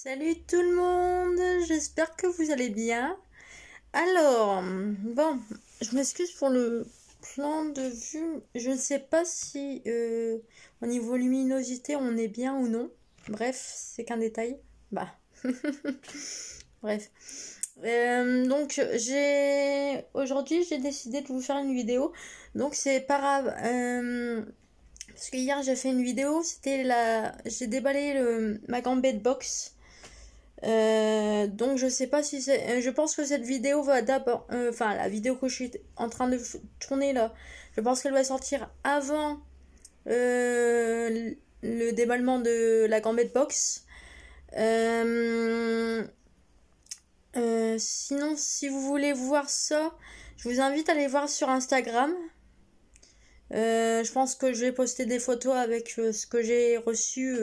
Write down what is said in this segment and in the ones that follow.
Salut tout le monde, j'espère que vous allez bien. Alors, bon, je m'excuse pour le plan de vue. Je ne sais pas si au niveau luminosité on est bien ou non. Bref, c'est qu'un détail. Bah, bref. Donc aujourd'hui j'ai décidé de vous faire une vidéo. Donc c'est pas grave. Parce que hier j'ai fait une vidéo, j'ai déballé ma gambette box. Donc je sais pas si c'est. Je pense que cette vidéo va d'abord. Enfin, la vidéo que je suis en train de tourner là, je pense qu'elle va sortir avant le déballement de la gambette box. Sinon, si vous voulez voir ça, je vous invite à aller voir sur Instagram. Je pense que je vais poster des photos avec ce que j'ai reçu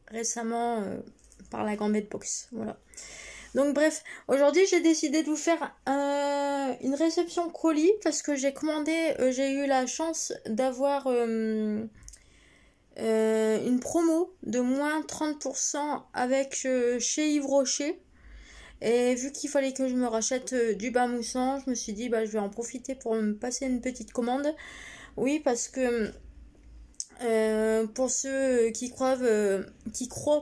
récemment par la gambette box. Voilà. Donc bref, aujourd'hui j'ai décidé de vous faire une réception colis parce que j'ai commandé, j'ai eu la chance d'avoir une promo de moins 30% avec chez Yves Rocher. Et vu qu'il fallait que je me rachète du bain moussant, je me suis dit bah je vais en profiter pour me passer une petite commande. Oui, parce que pour ceux qui croient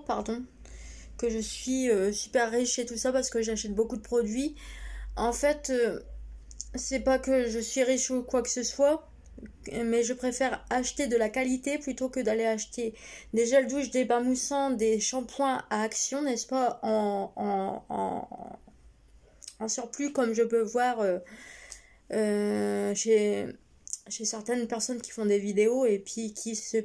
pardon, que je suis super riche et tout ça parce que j'achète beaucoup de produits. En fait, c'est pas que je suis riche ou quoi que ce soit, mais je préfère acheter de la qualité plutôt que d'aller acheter des gels douche, des bains moussants, des shampoings à Action, n'est-ce pas, en surplus comme je peux voir chez certaines personnes qui font des vidéos et puis qui se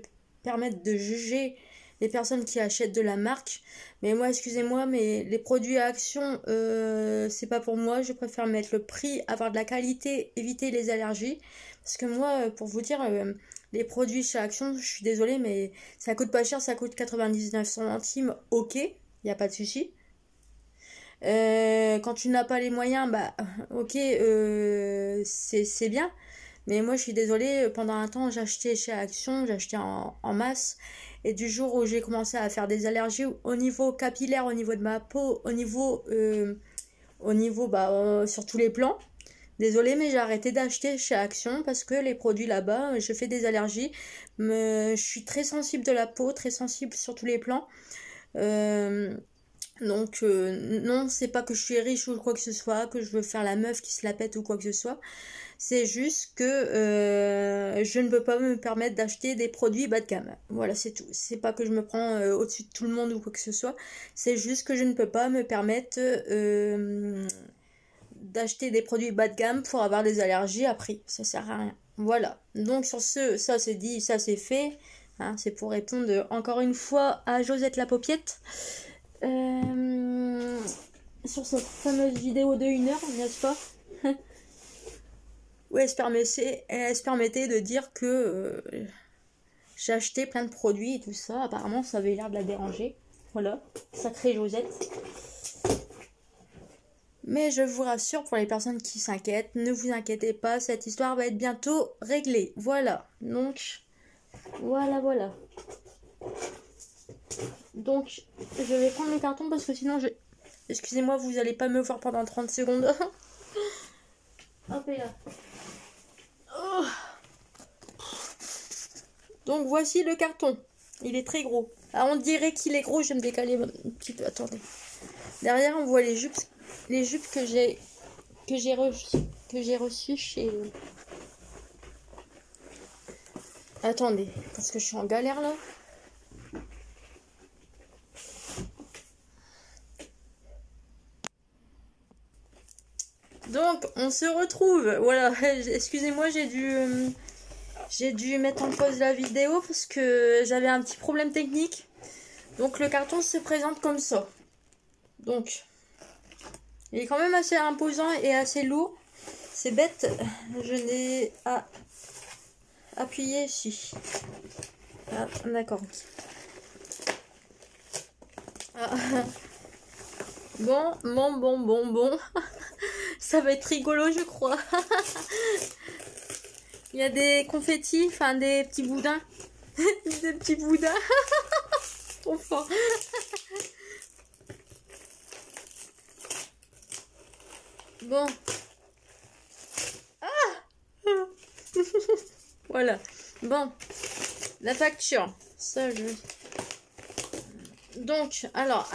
permettent de juger les personnes qui achètent de la marque. Mais moi, excusez-moi, mais les produits à Action, c'est pas pour moi. Je préfère mettre le prix, avoir de la qualité, éviter les allergies. Parce que moi, pour vous dire, les produits chez Action, je suis désolée, mais ça coûte pas cher, ça coûte 99 centimes, ok, il n'y a pas de souci. Quand tu n'as pas les moyens, bah ok, c'est bien. Mais moi, je suis désolée, pendant un temps, j'achetais chez Action, j'achetais en masse. Et du jour où j'ai commencé à faire des allergies au niveau capillaire, au niveau de ma peau, au niveau sur tous les plans. Désolée, mais j'ai arrêté d'acheter chez Action parce que les produits là-bas, je fais des allergies. Je suis très sensible de la peau, très sensible sur tous les plans. Donc non, c'est pas que je suis riche ou quoi que ce soit, que je veux faire la meuf qui se la pète ou quoi que ce soit. C'est juste que je ne peux pas me permettre d'acheter des produits bas de gamme. Voilà, c'est tout. C'est pas que je me prends au-dessus de tout le monde ou quoi que ce soit. C'est juste que je ne peux pas me permettre d'acheter des produits bas de gamme pour avoir des allergies à prix. Ça sert à rien. Voilà. Donc sur ce, ça c'est dit, ça c'est fait. Hein, c'est pour répondre encore une fois à Josette la paupiette. Sur cette fameuse vidéo de 1 heure, n'est-ce pas? Où elle se permettait de dire que j'ai acheté plein de produits et tout ça. Apparemment, ça avait l'air de la déranger. Voilà, sacrée Josette. Mais je vous rassure, pour les personnes qui s'inquiètent, ne vous inquiétez pas, cette histoire va être bientôt réglée. Voilà, donc, voilà. Donc, je vais prendre le carton parce que sinon, excusez-moi, vous n'allez pas me voir pendant 30 secondes. Hop là. Oh. Donc voici le carton. Il est très gros. Ah, on dirait qu'il est gros. Je vais me décaler un petit peu. Attendez. Derrière, on voit les jupes que j'ai reçues chez. Attendez, parce que je suis en galère là. Donc, on se retrouve. Voilà. Excusez-moi, j'ai dû mettre en pause la vidéo parce que j'avais un petit problème technique. Donc le carton se présente comme ça. Donc il est quand même assez imposant et assez lourd. C'est bête, je n'ai à appuyer ici. Ah, d'accord. Ah. Bon. Ça va être rigolo, je crois. Il y a des confettis, enfin des petits boudins. Des petits boudins. Trop fort. Bon. Voilà. Bon. La facture. Ça, je... Donc, alors...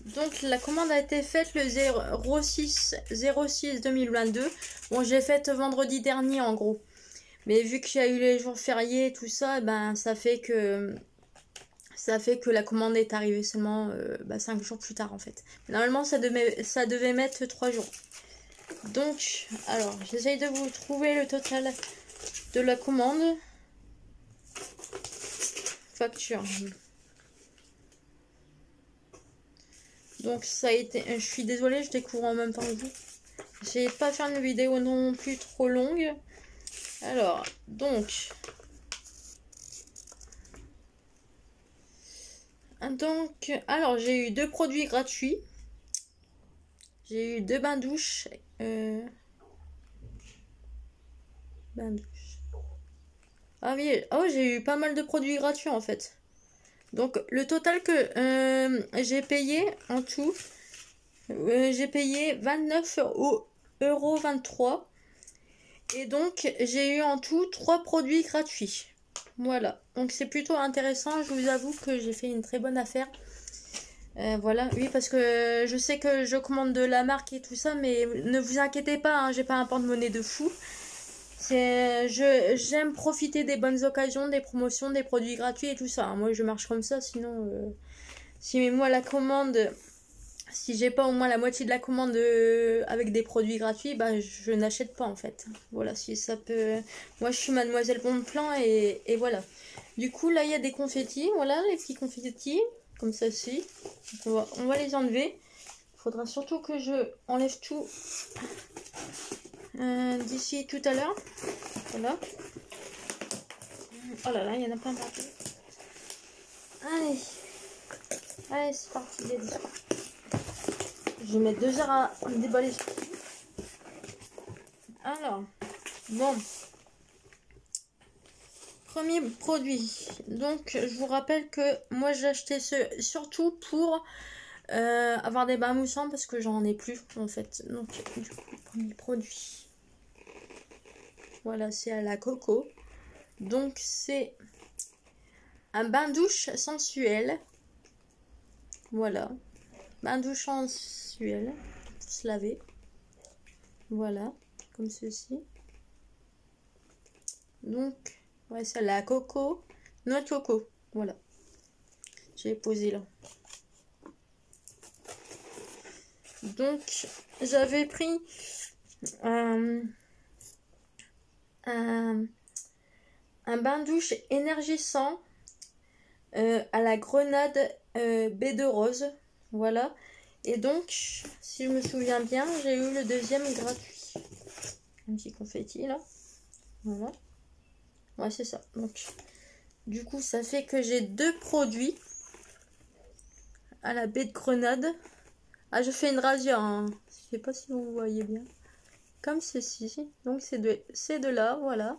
donc, la commande a été faite le 06/06/2022. Bon, j'ai faite vendredi dernier, en gros. Mais vu qu'il y a eu les jours fériés et tout ça, ben, ça fait que la commande est arrivée seulement 5 jours plus tard, en fait. Normalement, ça devait mettre 3 jours. Donc, alors, j'essaye de vous trouver le total de la commande. Facture. Donc, ça a été... Je suis désolée, je découvre en même temps que vous. J'essaie de pas faire une vidéo non plus trop longue. Alors, donc... alors, j'ai eu 2 produits gratuits. J'ai eu 2 bains douches. Bains douches. Ah oui, oh, j'ai eu pas mal de produits gratuits en fait. Donc, le total que j'ai payé en tout, j'ai payé 29,23 €. Et donc, j'ai eu en tout 3 produits gratuits. Voilà. Donc, c'est plutôt intéressant. Je vous avoue que j'ai fait une très bonne affaire. Voilà, oui, parce que je sais que je commande de la marque et tout ça, mais ne vous inquiétez pas, hein, j'ai pas un porte-monnaie de fou. J'aime profiter des bonnes occasions, des promotions, des produits gratuits et tout ça. Moi, je marche comme ça, sinon, si moi la commande, si j'ai pas au moins la moitié de la commande avec des produits gratuits, bah je n'achète pas en fait. Voilà, si ça peut. Moi, je suis Mademoiselle Bonpland et voilà. Du coup, là, il y a des confettis, voilà, les petits confettis. Comme ça, ci. On va les enlever. Il faudra surtout que je enlève tout d'ici tout à l'heure. Voilà. Oh là là, il y en a plein partout. Allez. Allez, c'est parti. Je vais mettre 2 heures à déballer. Alors, bon. Premier produit. Donc, je vous rappelle que moi, j'ai acheté surtout pour... avoir des bains moussants parce que j'en ai plus en fait. Donc du coup, premier produit, voilà, c'est à la coco. Donc c'est un bain douche sensuel. Voilà, bain douche sensuel pour se laver. Voilà, comme ceci. Donc ouais, c'est à la coco, noix de coco. Voilà, j'ai posé là. Donc, j'avais pris un bain douche énergisant à la grenade baie de rose. Voilà. Et donc, si je me souviens bien, j'ai eu le deuxième gratuit. Un petit confetti là. Voilà. Ouais, c'est ça. Donc, du coup, ça fait que j'ai 2 produits à la baie de grenade. Ah, je fais une razzia, hein. Je sais pas si vous voyez bien. Comme ceci. Donc, c'est de là, voilà.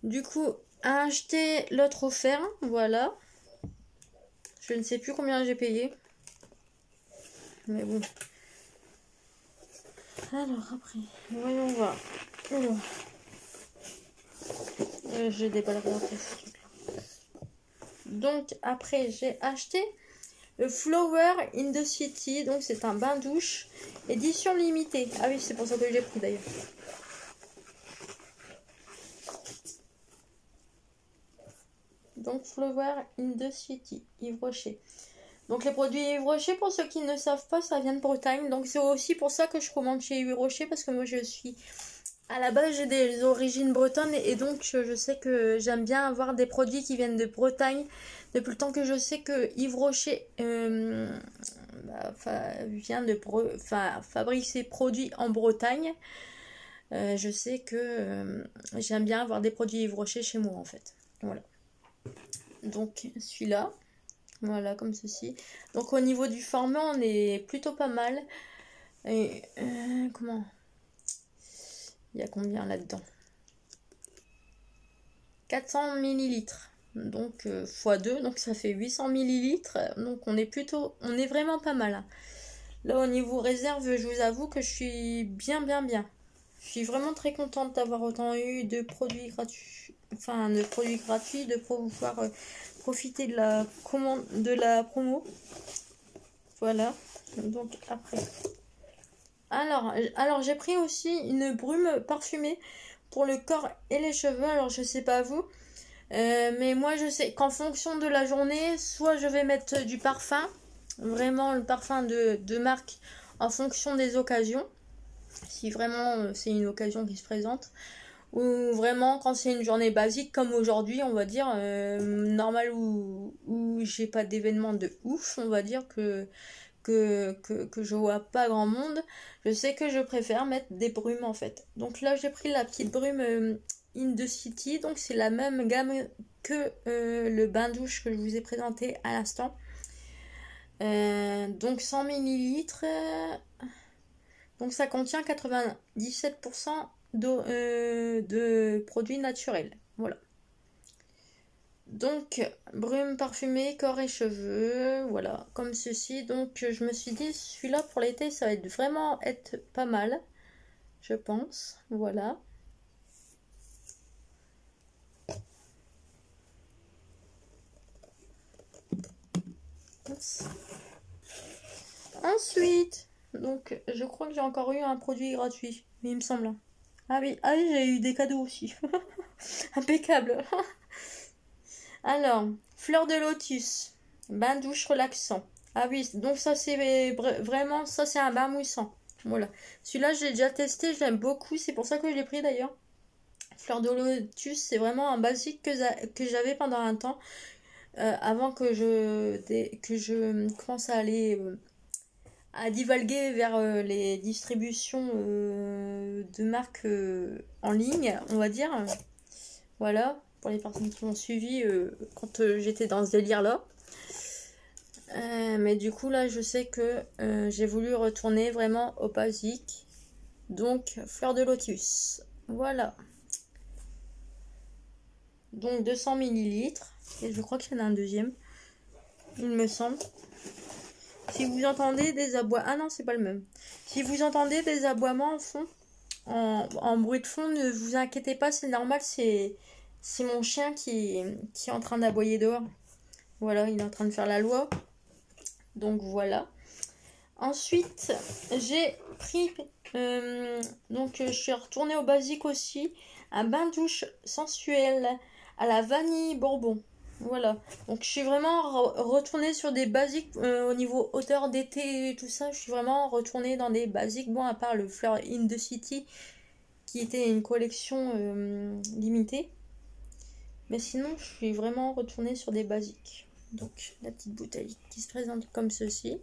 Du coup, à acheter l'autre offert, voilà. Je ne sais plus combien j'ai payé. Mais bon. Alors, après, voyons voir. Alors. Je déballerai après ce truc-là. Donc, après, j'ai acheté le Flower in the City, donc c'est un bain douche édition limitée. Ah oui, c'est pour ça que j'ai pris d'ailleurs. Donc Flower in the City, Yves Rocher. Donc les produits Yves Rocher, pour ceux qui ne savent pas, ça vient de Bretagne. Donc c'est aussi pour ça que je commande chez Yves Rocher, parce que moi je suis... À la base, j'ai des origines bretonnes et donc je sais que j'aime bien avoir des produits qui viennent de Bretagne. Depuis le temps que je sais que Yves Rocher fabrique ses produits en Bretagne, je sais que j'aime bien avoir des produits Yves Rocher chez moi en fait. Voilà. Donc celui-là, voilà comme ceci. Donc au niveau du format, on est plutôt pas mal. Et comment? Il y a combien là-dedans? 400 ml. Donc x2, donc ça fait 800 ml. Donc on est vraiment pas mal. Hein. Là, au niveau réserve, je vous avoue que je suis bien. Je suis vraiment très contente d'avoir autant eu de produits gratuits, enfin de produits gratuits, de pouvoir profiter de la commande, de la promo. Voilà. Donc après. Alors j'ai pris aussi une brume parfumée pour le corps et les cheveux. Alors je sais pas vous, mais moi je sais qu'en fonction de la journée, soit je vais mettre du parfum, vraiment le parfum de marque en fonction des occasions, si vraiment c'est une occasion qui se présente, ou vraiment quand c'est une journée basique comme aujourd'hui, on va dire, normal où j'ai pas d'événement de ouf, on va dire que je vois pas grand monde, je sais que je préfère mettre des brumes en fait. Donc là j'ai pris la petite brume In The City, donc c'est la même gamme que le bain douche que je vous ai présenté à l'instant. Donc 100 millilitres, donc ça contient 97% de produits naturels. Voilà. Donc, brume parfumée, corps et cheveux, voilà, comme ceci. Donc, je me suis dit, celui-là pour l'été, ça va être vraiment être pas mal, je pense. Voilà. Ensuite, donc, je crois que j'ai encore eu un produit gratuit, mais il me semble. Ah oui, j'ai eu des cadeaux aussi. Impeccable. Alors, fleur de lotus, bain douche relaxant. Ah oui, donc ça c'est vraiment, ça c'est un bain moussant. Voilà. Celui-là j'ai déjà testé, je l'aime beaucoup, c'est pour ça que je l'ai pris d'ailleurs. Fleur de lotus, c'est vraiment un basique que j'avais pendant un temps, avant que je commence à aller à divaguer vers les distributions de marques en ligne, on va dire. Voilà, pour les personnes qui m'ont suivi quand j'étais dans ce délire-là. Mais du coup, là, je sais que j'ai voulu retourner vraiment au basique. Donc, fleur de lotus. Voilà. Donc, 200 millilitres. Et je crois qu'il y en a un deuxième. Il me semble. Si vous entendez des aboiements... Ah non, c'est pas le même. Si vous entendez des aboiements en fond, en bruit de fond, ne vous inquiétez pas, c'est normal, c'est mon chien qui est en train d'aboyer dehors. Voilà, il est en train de faire la loi. Donc voilà. Ensuite, j'ai pris... donc je suis retournée au basique aussi. Un bain douche sensuel à la vanille bourbon. Voilà. Donc je suis vraiment retournée sur des basiques au niveau hauteur d'été et tout ça. Je suis vraiment retournée dans des basiques. Bon, à part le Fleur in the City qui était une collection limitée. Mais sinon, je suis vraiment retournée sur des basiques. Donc la petite bouteille qui se présente comme ceci.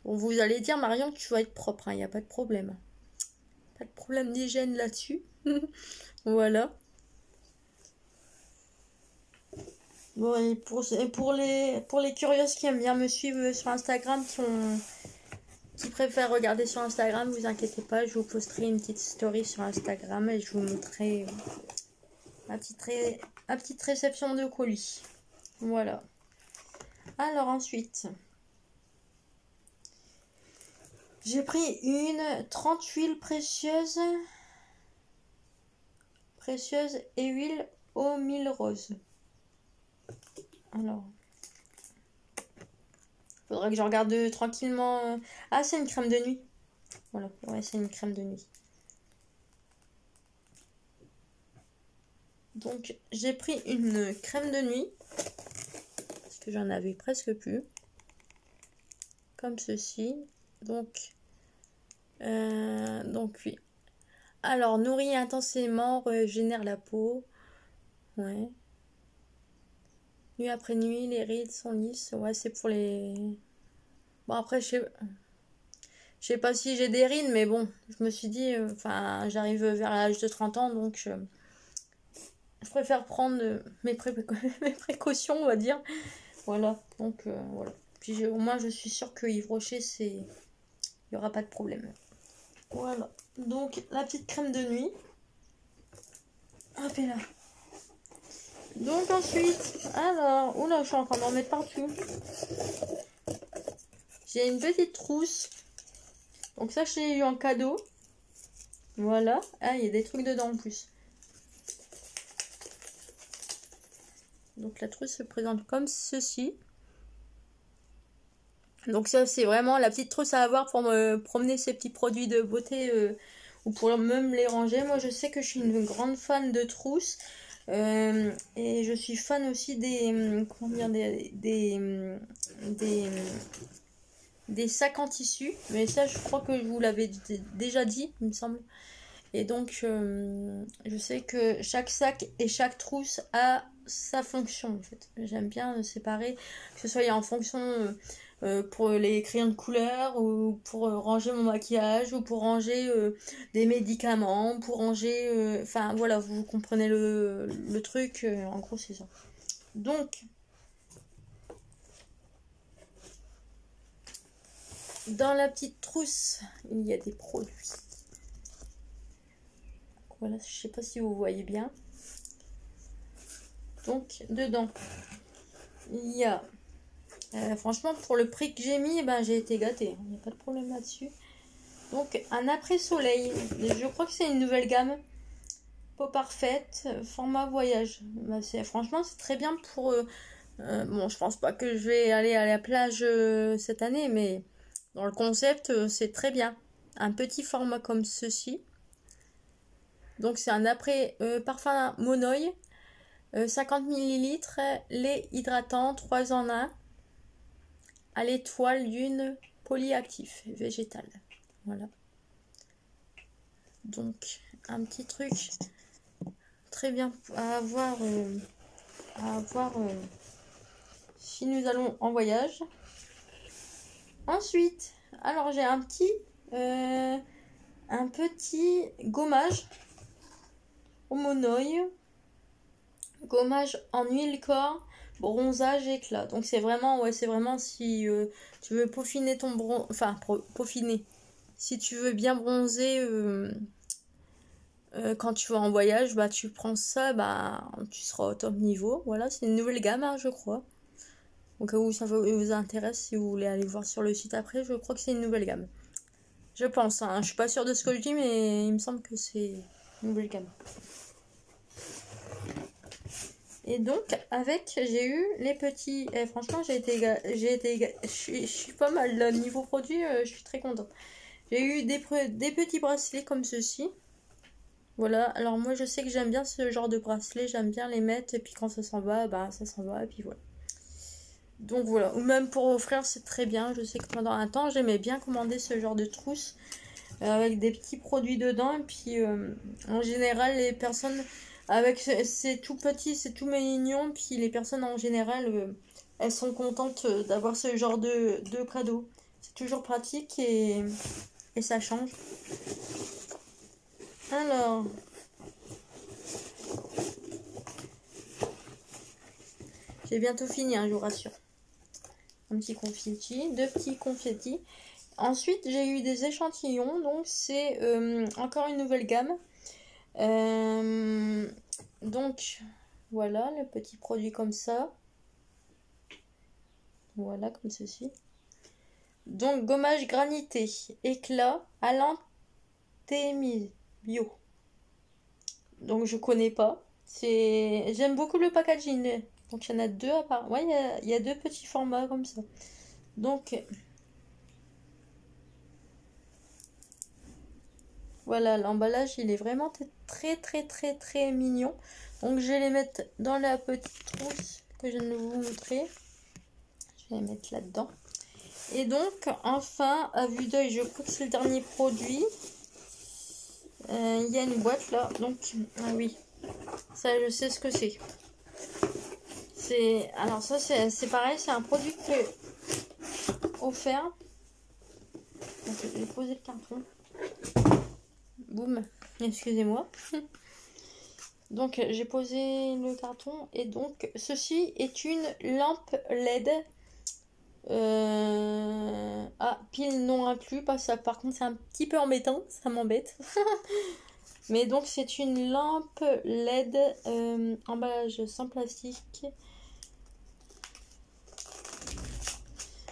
Bon, vous allez dire, Marion, tu vas être propre, il n'y a pas de problème. Pas de problème d'hygiène là-dessus. Voilà. Bon, et pour les curieuses qui aiment bien me suivre sur Instagram, qui préfèrent regarder sur Instagram, vous inquiétez pas, je vous posterai une petite story sur Instagram et je vous montrerai ma petite réception de colis. Voilà. Alors ensuite, j'ai pris une 30 huiles précieuses et huile au mille roses. Alors, faudrait que je regarde tranquillement. Ah, c'est une crème de nuit. Voilà, ouais, c'est une crème de nuit. Donc, j'ai pris une crème de nuit. Parce que j'en avais presque plus. Comme ceci. Donc oui. Alors, nourrit intensément, régénère la peau. Ouais. Nuit après nuit, les rides sont lisses. Ouais, c'est pour les... Bon, après, je sais pas si j'ai des rides, mais bon, je me suis dit... Enfin, j'arrive vers l'âge de 30 ans, donc je préfère prendre mes précautions, on va dire. Voilà, donc voilà. Puis au moins, je suis sûre que Yves Rocher, il n'y aura pas de problème. Voilà. Donc, la petite crème de nuit. Hop, et là. Donc ensuite, alors, oula, je suis en train d'en mettre partout. J'ai une petite trousse. Donc ça, je l'ai eu en cadeau. Voilà. Ah, il y a des trucs dedans en plus. Donc la trousse se présente comme ceci. Donc ça, c'est vraiment la petite trousse à avoir pour me promener ces petits produits de beauté ou pour même les ranger. Moi, je sais que je suis une grande fan de trousses. Et je suis fan aussi comment dire, des sacs en tissu. Mais ça, je crois que je vous l'avais déjà dit, il me semble. Et donc, je sais que chaque sac et chaque trousse a sa fonction, en fait. J'aime bien séparer, que ce soit en fonction pour les crayons de couleur, ou pour ranger mon maquillage, ou pour ranger des médicaments, pour ranger... Enfin, voilà, vous comprenez le truc. En gros, c'est ça. Donc, dans la petite trousse, il y a des produits. Voilà, je sais pas si vous voyez bien. Donc, dedans, il y a... franchement, pour le prix que j'ai mis, ben, j'ai été gâtée. Il n'y a pas de problème là-dessus. Donc, un après-soleil. Je crois que c'est une nouvelle gamme. Peau parfaite, format voyage. Ben, franchement, c'est très bien pour... bon, je pense pas que je vais aller à la plage cette année, mais dans le concept, c'est très bien. Un petit format comme ceci. Donc c'est un après parfum Monoï, 50 ml, lait hydratant, 3 en 1, à l'étoile d'une polyactif végétal. Voilà. Donc un petit truc très bien à avoir, si nous allons en voyage. Ensuite, alors j'ai un petit gommage au Monoï, gommage en huile corps, bronzage éclat. Donc c'est vraiment, ouais, c'est vraiment si tu veux peaufiner ton peaufiner. Si tu veux bien bronzer quand tu vas en voyage, bah tu prends ça, bah tu seras au top niveau. Voilà, c'est une nouvelle gamme, hein, je crois. Au cas où ça vous intéresse, si vous voulez aller voir sur le site après, je crois que c'est une nouvelle gamme. Je pense, hein, je suis pas sûre de ce que je dis, mais il me semble que c'est une nouvelle gamme. Et donc, avec, j'ai eu les petits... Et franchement, je suis pas mal là. Niveau produit, je suis très contente. J'ai eu des petits bracelets comme ceci. Voilà, alors moi, je sais que j'aime bien ce genre de bracelet. J'aime bien les mettre, et puis quand ça s'en va, bah ça s'en va, et puis voilà. Donc voilà, ou même pour offrir, c'est très bien. Je sais que pendant un temps, j'aimais bien commander ce genre de trousse avec des petits produits dedans. Et puis, en général, les personnes... Avec c'est tout petit, c'est tout mignon, puis les personnes en général, elles sont contentes d'avoir ce genre de cadeau. C'est toujours pratique et ça change. Alors, j'ai bientôt fini, hein, je vous rassure. Un petit confetti, 2 petits confettis. Ensuite, j'ai eu des échantillons, donc c'est encore une nouvelle gamme. Donc voilà le petit produit comme ça, voilà comme ceci. Donc gommage granité éclat à l'antémie bio. Donc je connais pas, j'aime beaucoup le packaging. Donc il y en a 2 à part. Ouais, il y a 2 petits formats comme ça. Donc voilà, l'emballage il est vraiment très mignon. Donc je vais les mettre dans la petite trousse que je viens de vous montrer. Je vais les mettre là-dedans. Et donc enfin, à vue d'œil, je crois que c'est le dernier produit. Il y a une boîte là. Donc, ah oui, ça je sais ce que c'est. Alors ça c'est pareil, c'est un produit que j'ai offert. Donc je vais poser le carton. Boum, excusez-moi. Donc j'ai posé le carton et donc ceci est une lampe LED. Pile non inclus, pas ça. Par contre c'est un petit peu embêtant, ça m'embête. Mais donc c'est une lampe LED emballage sans plastique.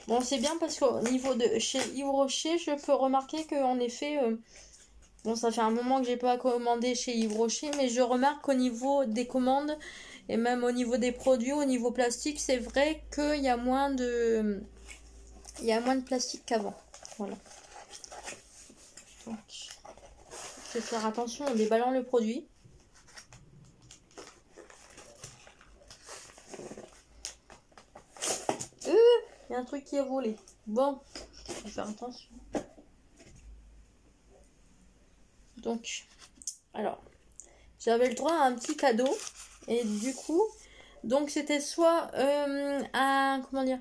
Bon, c'est bien parce qu'au niveau de chez Yves Rocher, je peux remarquer qu'en effet, bon, ça fait un moment que j'ai pas commandé chez Yves Rocher, mais je remarque qu'au niveau des commandes et même au niveau des produits, au niveau plastique, c'est vrai qu'il y a moins de, plastique qu'avant. Voilà. Donc, je vais faire attention en déballant le produit. Il y a un truc qui a volé. Bon, je vais faire attention. Donc, alors, j'avais le droit à un petit cadeau. Et du coup, donc c'était soit comment dire,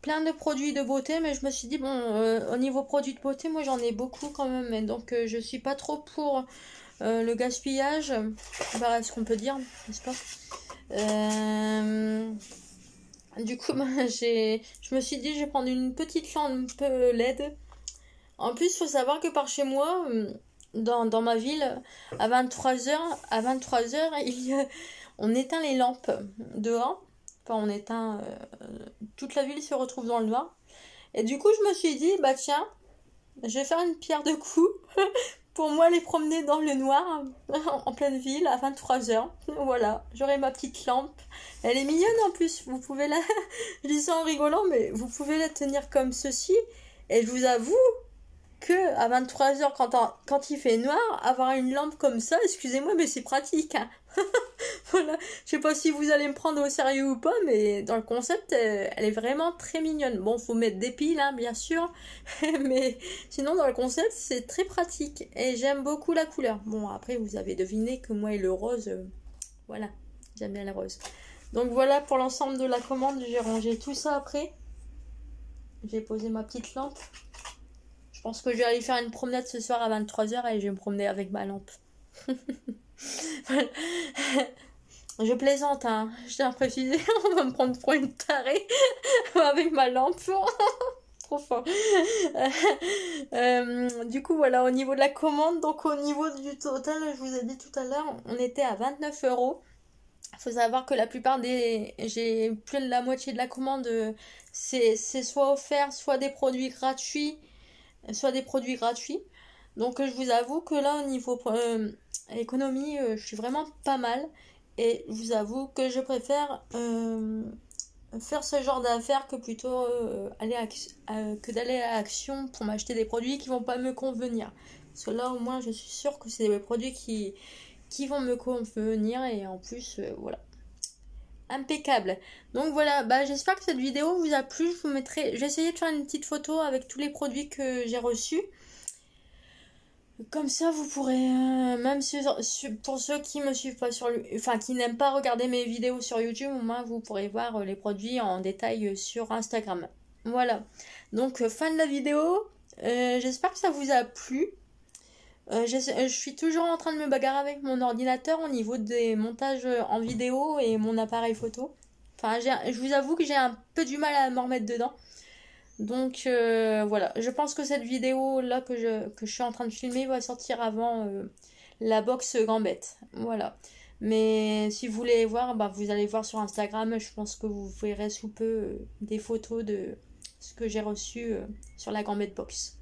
plein de produits de beauté. Mais je me suis dit, bon, au niveau produits de beauté, moi j'en ai beaucoup quand même. Et donc, je suis pas trop pour le gaspillage. Voilà ce qu'on peut dire, n'est-ce pas? Du coup, je me suis dit, je vais prendre une petite lampe LED. En plus, il faut savoir que par chez moi, dans ma ville, à 23h, on éteint les lampes dehors. Enfin, on éteint... toute la ville se retrouve dans le noir. Et du coup, je me suis dit, bah tiens, je vais faire une pierre de coups pour moi les promener dans le noir en pleine ville à 23h. Voilà, j'aurai ma petite lampe. Elle est mignonne en plus, vous pouvez la... je dis ça en rigolant, mais vous pouvez la tenir comme ceci. Et je vous avoue que à 23h quand il fait noir, avoir une lampe comme ça, excusez-moi, mais c'est pratique. Hein. Voilà, je sais pas si vous allez me prendre au sérieux ou pas, mais dans le concept, elle est vraiment très mignonne. Bon, faut mettre des piles, hein, bien sûr, mais sinon dans le concept, c'est très pratique et j'aime beaucoup la couleur. Bon, après, vous avez deviné que moi et le rose, voilà, j'aime bien le rose. Donc voilà pour l'ensemble de la commande, j'ai rangé tout ça après. J'ai posé ma petite lampe. Je pense que je vais aller faire une promenade ce soir à 23h et je vais me promener avec ma lampe. Je plaisante, hein. Je tiens à préciser, on va me prendre pour une tarée avec ma lampe. Trop fort. Du coup, voilà, au niveau de la commande, donc au niveau du total, je vous ai dit tout à l'heure, on était à 29€. Il faut savoir que la plupart j'ai plus de la moitié de la commande, c'est soit offert, soit des produits gratuits. Donc je vous avoue que là, au niveau économie, je suis vraiment pas mal. Et je vous avoue que je préfère faire ce genre d'affaires que plutôt que d'aller à Action pour m'acheter des produits qui vont pas me convenir. Parce que là, au moins, je suis sûre que c'est des produits qui vont me convenir. Et en plus, voilà. Impeccable. Donc voilà, bah j'espère que cette vidéo vous a plu. Je vous mettrai, je vais essayer de faire une petite photo avec tous les produits que j'ai reçus. Comme ça, vous pourrez, même pour ceux qui me suivent pas enfin qui n'aiment pas regarder mes vidéos sur YouTube, au moins vous pourrez voir les produits en détail sur Instagram. Voilà. Donc fin de la vidéo. J'espère que ça vous a plu. Je suis toujours en train de me bagarrer avec mon ordinateur au niveau des montages en vidéo et mon appareil photo. Enfin, je vous avoue que j'ai un peu du mal à m'en remettre dedans. Donc voilà, je pense que cette vidéo là que je suis en train de filmer va sortir avant la box Gambette. Voilà. Mais si vous voulez voir, bah, vous allez voir sur Instagram. Je pense que vous verrez sous peu des photos de ce que j'ai reçu sur la Gambette box.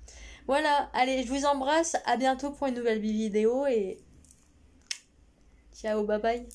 Voilà, allez, je vous embrasse, à bientôt pour une nouvelle vidéo et ciao, bye bye.